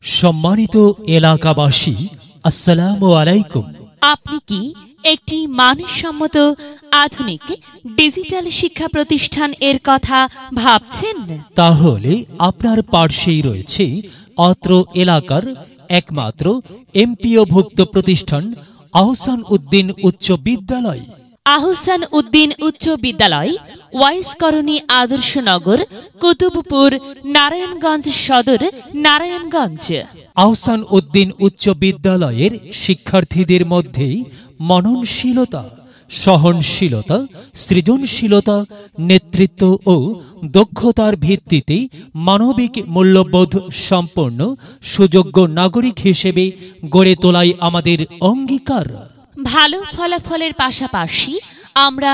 সম্মানিত এলাকাবাসী, আসসালামু আলাইকুম। আপনি কি একটি মানসম্মত আধুনিক ডিজিটাল শিক্ষা প্রতিষ্ঠান এর কথা ভাবছেন? তাহলে আপনার পাশেই রয়েছে অত্র এলাকার একমাত্র এমপিওভুক্ত প্রতিষ্ঠান আহসান উদ্দিন উচ্চ বিদ্যালয়। আহসান উদ্দিন উচ্চ বিদ্যালয়, ওয়াইস কলোনি, আদর্শনগর, কুতুবপুর, নারায়ণগঞ্জ সদর, নারায়ণগঞ্জ। আহসান উদ্দিন উচ্চ বিদ্যালয়ের শিক্ষার্থীদের মধ্যে মননশীলতা, সহনশীলতা, সৃজনশীলতা, নেতৃত্ব ও দক্ষতার ভিত্তিতে মানবিক মূল্যবোধ সম্পন্ন সুযোগ্য নাগরিক হিসেবে গড়ে তোলাই আমাদের অঙ্গীকার। ভালো ফলাফলের পাশাপাশি আমরা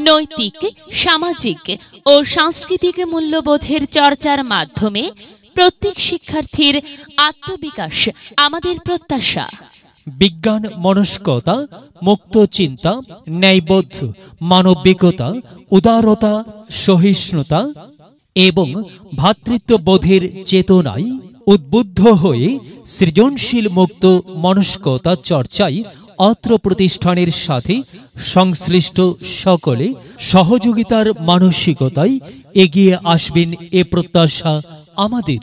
নৈতিক, সামাজিক ও সাংস্কৃতিক মূল্যবোধের চর্চার মাধ্যমে প্রত্যেক শিক্ষার্থীর আত্মবিকাশ আমাদের প্রত্যাশা। বিজ্ঞান মনস্কতা, মুক্ত চিন্তা, ন্যায়বোধ, মানবিকতা, উদারতা, সহিষ্ণুতা এবং ভ্রাতৃত্ববোধের চেতনায় উদ্বুদ্ধ হয়ে সৃজনশীল মুক্ত মনস্কতা চর্চায় অত্র প্রতিষ্ঠানের সাথে সংশ্লিষ্ট সকলে সহযোগিতার মানসিকতায় এগিয়ে আসবেন এ প্রত্যাশা আমাদের।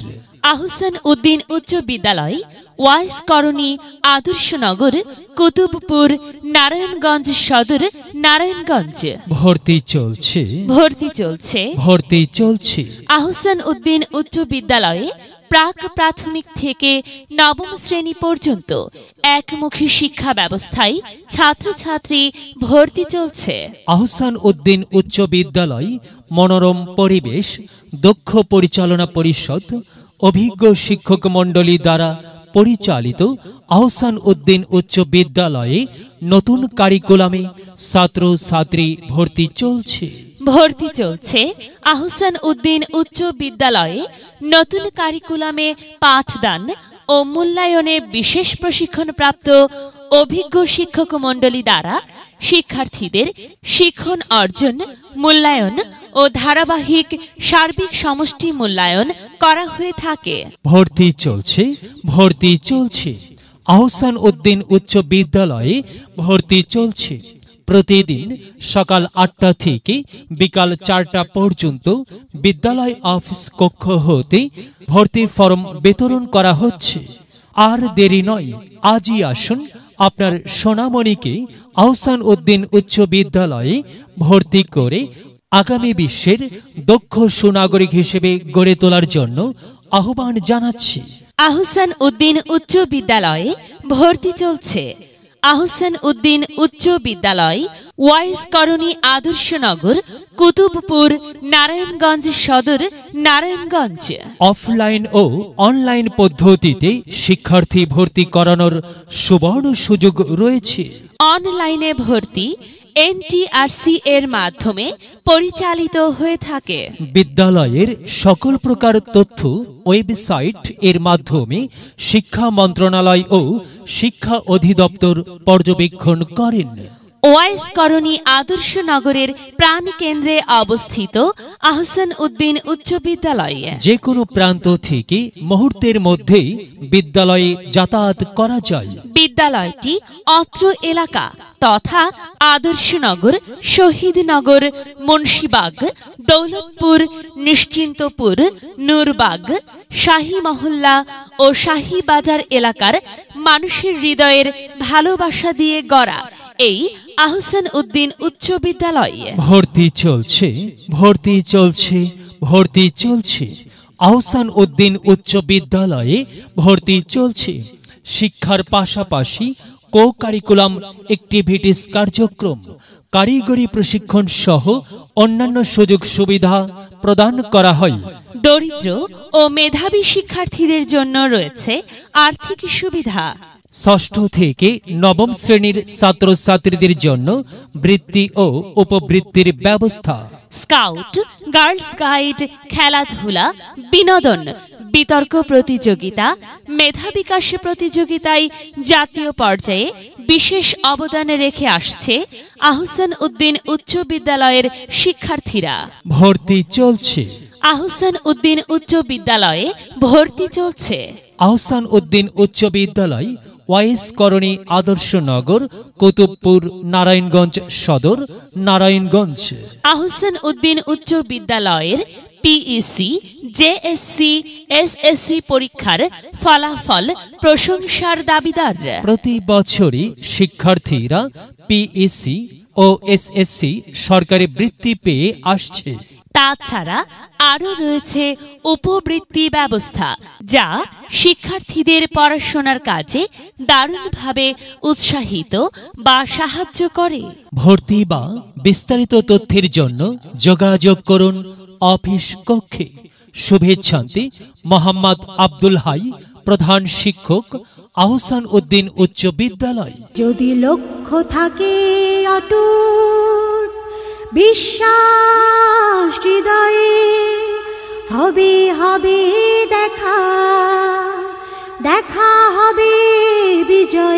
আহসান উদ্দিন উচ্চ বিদ্যালয়, ওয়াইস কলোনি, আদর্শনগর, কুতুবপুর, নারায়ণগঞ্জ সদর, নারায়ণগঞ্জ। ভর্তি চলছে, ভর্তি চলছে, ভর্তি চলছে। আহসান উদ্দিন উচ্চ বিদ্যালয়ে প্রাক প্রাথমিক থেকে নবম শ্রেণী পর্যন্ত একমুখী শিক্ষা ব্যবস্থায় ছাত্রছাত্রী ভর্তি চলছে। আহসান উদ্দিন উচ্চ বিদ্যালয় মনোরম পরিবেশ, দক্ষ পরিচালনা পরিষদ, অভিজ্ঞ শিক্ষক মণ্ডলী দ্বারা পরিচালিত আহসান উদ্দিন উচ্চ বিদ্যালয়ে নতুন কারিকুলামে ছাত্রছাত্রী ভর্তি চলছে। ভর্তি চলছে আহসান উদ্দিন উচ্চ বিদ্যালয়ে নতুন কারিকুলামে পাঠদান ও মূল্যায়নে বিশেষ প্রশিক্ষণপ্রাপ্ত অভিজ্ঞ শিক্ষক মণ্ডলী দ্বারা শিক্ষার্থীদের শিক্ষণ অর্জন, মূল্যায়ন ও ধারাবাহিক সার্বিক সমষ্টি মূল্যায়ন করা হয়ে থাকে। ভর্তি চলছে, ভর্তি চলছে। আহসান উদ্দিন উচ্চ বিদ্যালয়ে ভর্তি চলছে। প্রতিদিন সকাল 8টা থেকে বিকাল 4টা পর্যন্ত বিদ্যালয় অফিস কক্ষ হতে ভর্তি ফর্ম বিতরণ করা হচ্ছে। আর দেরি নয়, আজই আসুন আপনার সোনামণিকে আহসান উদ্দিন উচ্চ বিদ্যালয়ে ভর্তি করে আগামী বিশ্বের দক্ষ সুনাগরিক হিসেবে গড়ে তোলার জন্য আহ্বান জানাচ্ছি। আহসান উদ্দিন উচ্চ বিদ্যালয়ে ভর্তি চলছে। আহসান উদ্দিন উচ্চ বিদ্যালয়, ওয়াইস কলোনি, আদর্শনগর, কুতুবপুর, নারায়ণগঞ্জ সদর, নারায়ণগঞ্জ। অফলাইন ও অনলাইন পদ্ধতিতে শিক্ষার্থী ভর্তি করানোর সুবর্ণ সুযোগ রয়েছে। অনলাইনে ভর্তি এনটিআরসি এর মাধ্যমে পরিচালিত হয়ে থাকে। বিদ্যালয়ের সকল প্রকার তথ্য ওয়েবসাইট এর মাধ্যমে শিক্ষা মন্ত্রণালয় ও শিক্ষা অধিদপ্তর পর্যবেক্ষণ করেন। ওয়াইস কলোনি, আদর্শনগরের প্রাণকেন্দ্রে অবস্থিত আহসান উদ্দিন উচ্চ বিদ্যালয় যে কোনো প্রান্ত থেকে মুহূর্তের মধ্যেই বিদ্যালয়ে যাতায়াত করা যায়। বিদ্যালয়টি অত্র এলাকা তথা আদর্শনগর, শহীদনগর, মুন্সিবাগ, দৌলতপুর, নিশ্চিন্তপুর, নূরবাগ, শাহী মহল্লা ও শাহী বাজার এলাকার মানুষের হৃদয়ের ভালোবাসা দিয়ে গড়া এই আহসান উদ্দিন উচ্চ বিদ্যালয়। ভর্তি চলছে, ভর্তি চলছে, ভর্তি চলছে। আহসান উদ্দিন উচ্চ বিদ্যালয়ে ভর্তি চলছে। শিক্ষার পাশাপাশি কো কারিকুলাম অ্যাক্টিভিটিস কার্যক্রম, কারিগরি প্রশিক্ষণ সহ অন্যান্য সুযোগ সুবিধা প্রদান করা হয়। দরিদ্র ও মেধাবী শিক্ষার্থীদের জন্য রয়েছে আর্থিক সুবিধা। ষষ্ঠ থেকে নবম শ্রেণীর ছাত্রছাত্রীদের জন্য বৃত্তি ও উপবৃত্তির ব্যবস্থা। স্কাউট, গার্লস গাইড, খেলাধুলা, বিনোদন, বিতর্ক প্রতিযোগিতা, মেধা বিকাশ প্রতিযোগিতায় জাতীয় পর্যায়ে বিশেষ অবদান রেখে আসছে আহসান উদ্দিন উচ্চ বিদ্যালয়ের শিক্ষার্থীরা। ভর্তি চলছে। আহসান উদ্দিন উচ্চ বিদ্যালয়ে ভর্তি চলছে। আহসান উদ্দিন উচ্চ বিদ্যালয় ওয়াইস করণী আদর্শনগর, কুতুবপুর, নারায়ণগঞ্জ সদর, নারায়ণগঞ্জ। আহসান উদ্দিন উচ্চ বিদ্যালয়ের পিইসি, জেএসসি, এসএসসি পরীক্ষার ফলাফল প্রশংসার দাবিদার। প্রতি বছরই শিক্ষার্থীরা পিইসি ও এসএসসি সরকারি বৃত্তি পেয়ে আসছে। তাছাড়া আরও রয়েছে উপবৃত্তি ব্যবস্থা, যা শিক্ষার্থীদের পড়াশোনার কাজে দারুণভাবে উৎসাহিত বা সাহায্য করে। ভর্তি বা বিস্তারিত তথ্যের জন্য যোগাযোগ করুন অফিস কক্ষে। শুভেচ্ছান্তি মোহাম্মদ আব্দুল হাই, প্রধান শিক্ষক, আহসান উদ্দিন উচ্চ বিদ্যালয়। যদি লক্ষ্য থাকে অটুট, বিশ্বাস হৃদয়ে, হবে হবে দেখা, দেখা হবে বিজয়।